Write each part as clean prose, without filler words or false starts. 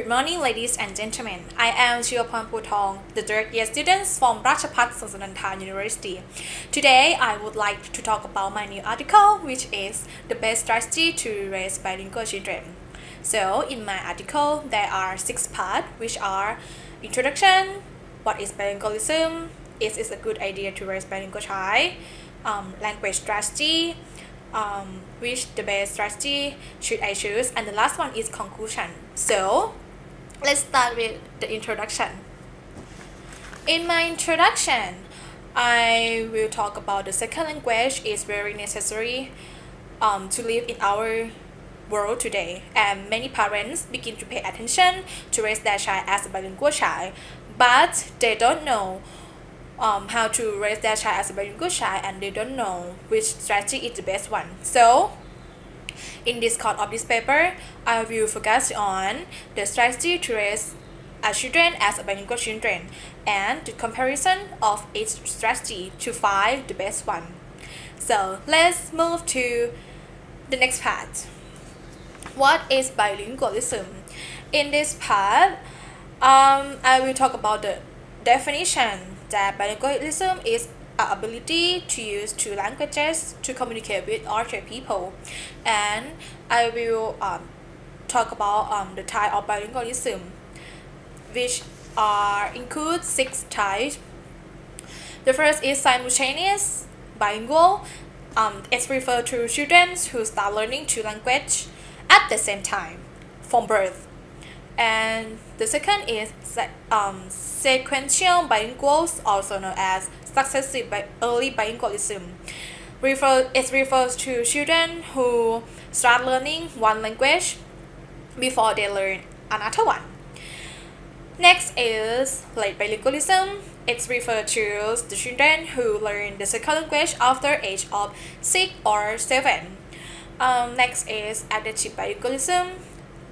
Good morning, ladies and gentlemen. I am Cheevaporn Phothong, the third year student from Rajabhat Sunandha University. Today, I would like to talk about my new article, which is the best strategy to raise bilingual children. So, in my article, there are 6 parts, which are introduction, what is bilingualism, is it a good idea to raise bilingual child, language strategy, which the best strategy should I choose, and the last one is conclusion. So let's start with the introduction. In my introduction, I will talk about the second language is very necessary to live in our world today, and many parents begin to pay attention to raise their child as a bilingual child, but they don't know how to raise their child as a bilingual child, and they don't know which strategy is the best one. So in this part of this paper, I will focus on the strategy to raise a children as a bilingual children and the comparison of each strategy to find the best one. So let's move to the next part. What is bilingualism? In this part, I will talk about the definition that bilingualism is our ability to use 2 languages to communicate with other people, and I will talk about the type of bilingualism, which include 6 types. The first is simultaneous bilingual. It's referred to children who start learning 2 languages at the same time from birth. And the second is sequential bilinguals, also known as successive early bilingualism. It refers to children who start learning 1 language before they learn another one. Next is late bilingualism. It's referred to the children who learn the second language after age of 6 or 7. Next is adaptive bilingualism.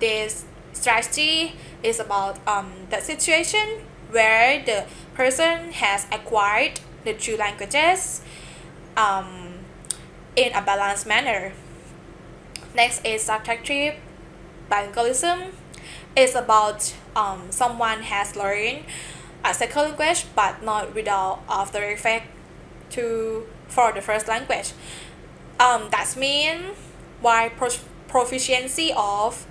This strategy is about the situation where the person has acquired the 2 languages in a balanced manner. Next is subtractive bilingualism. It's about someone has learned a second language but not without after effect for the first language. That means while proficiency of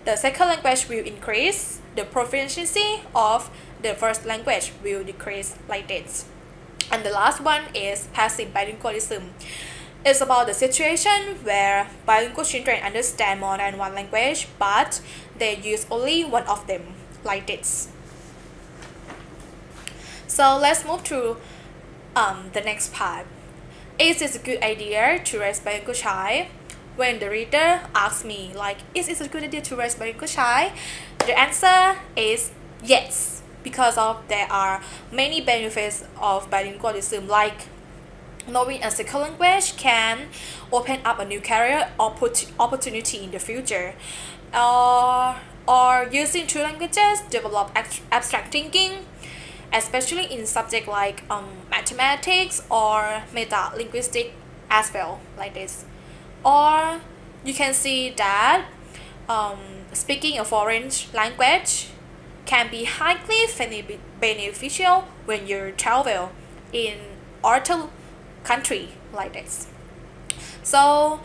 the second language will increase, the proficiency of the first language will decrease like this. And the last one is passive bilingualism. It's about the situation where bilingual children understand more than 1 language, but they use only one of them, like this. So let's move to the next part. Is it a good idea to raise bilingual child? When the reader asks me, like, is it a good idea to raise bilingual child? The answer is yes, because there are many benefits of bilingualism, like knowing a second language can open up a new career opportunity in the future, or using 2 languages develop abstract thinking, especially in subjects like mathematics or meta-linguistic as well, like this. Or you can see that speaking a foreign language can be highly beneficial when you travel in other country, like this. So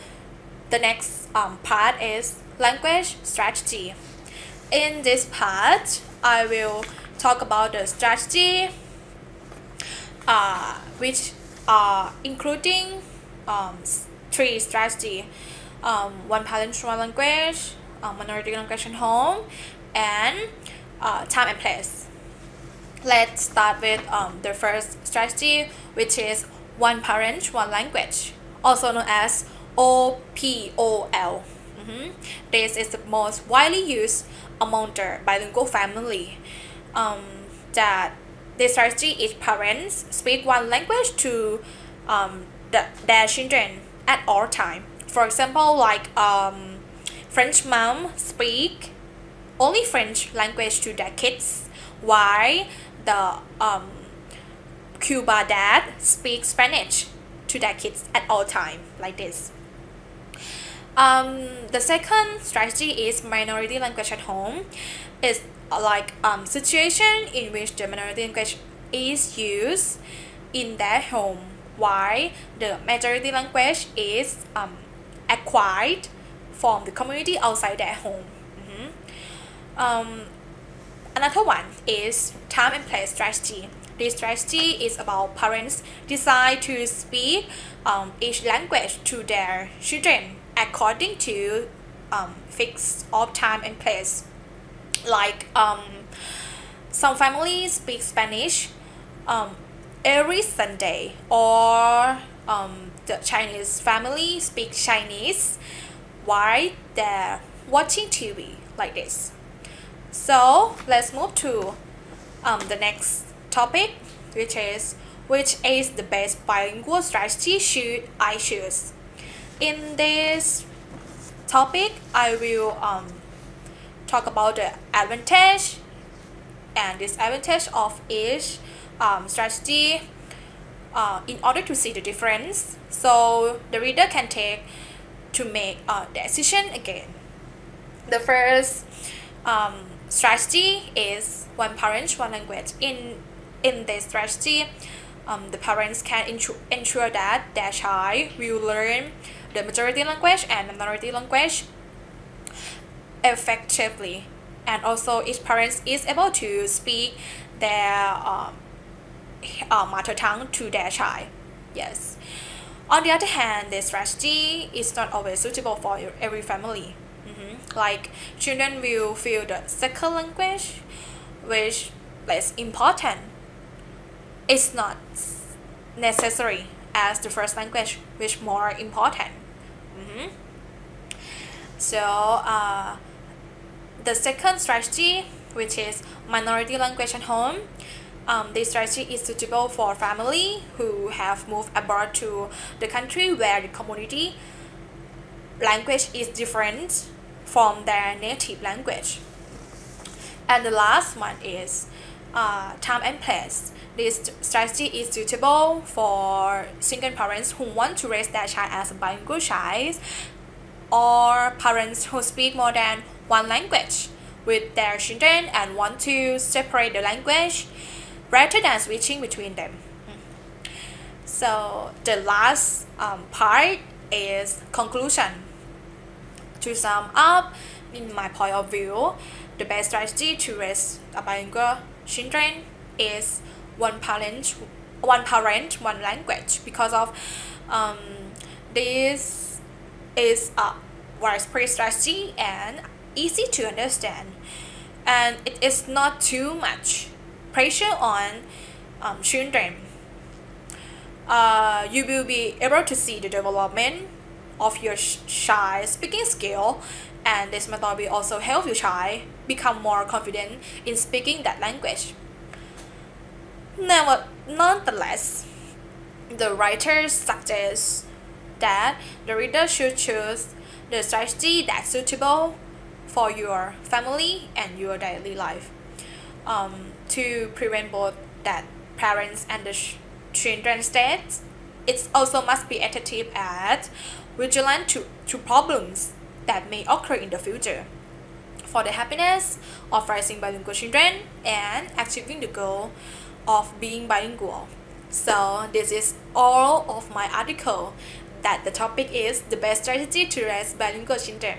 the next part is language strategy. In this part, I will talk about the strategy which are including 3 strategy: 1 parent, 1 language, minority language at home, and time and place. Let's start with the first strategy, which is 1 parent, 1 language, also known as OPOL. This is the most widely used among the bilingual family. That this strategy, each parents speak 1 language to their children at all time. For example, like French mom speak only French language to their kids, while the Cuba dad speaks Spanish to their kids at all time, like this. The second strategy is minority language at home. It's like situation in which the minority language is used in their home, while the majority language is acquired from the community outside their home. Another one is time and place strategy. This strategy is about parents decide to speak each language to their children according to fixed of time and place. Like some families speak Spanish every Sunday, or the Chinese family speak Chinese while they're watching TV, like this. So let's move to the next topic, which is the best bilingual strategy should I choose. In this topic, I will talk about the advantage and disadvantage of each strategy in order to see the difference, so the reader can make a decision again. The first strategy is one parent, one language. In this strategy, the parents can ensure that their child will learn the majority language and minority language effectively, and also each parent is able to speak their mother tongue to their child. Yes. On the other hand, this strategy is not always suitable for every family. Like children will feel the second language, which is important, it's not necessary as the first language, which more important. So the second strategy, which is minority language at home, this strategy is suitable for family who have moved abroad to the country where the community language is different from their native language. And the last one is time and place. This strategy is suitable for single parents who want to raise their child as a bilingual child, or parents who speak more than one language with their children and want to separate the language rather than switching between them. So the last part is conclusion. To sum up, in my point of view, the best strategy to raise a bilingual children is one parent, one language, because of this is a widespread strategy and easy to understand, and it is not too much pressure on children. You will be able to see the development of your child's speaking skill, and this method will also help your child become more confident in speaking that language. Nonetheless, the writer suggests that the reader should choose the strategy that's suitable for your family and your daily life, to prevent both that parents and the children's state. It also must be attentive and vigilant to problems that may occur in the future for the happiness of raising bilingual children and achieving the goal of being bilingual. So this is all of my article, that the topic is the best strategy to raise bilingual children.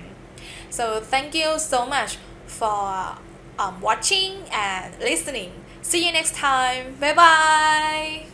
So thank you so much for watching and listening. See you next time. Bye bye.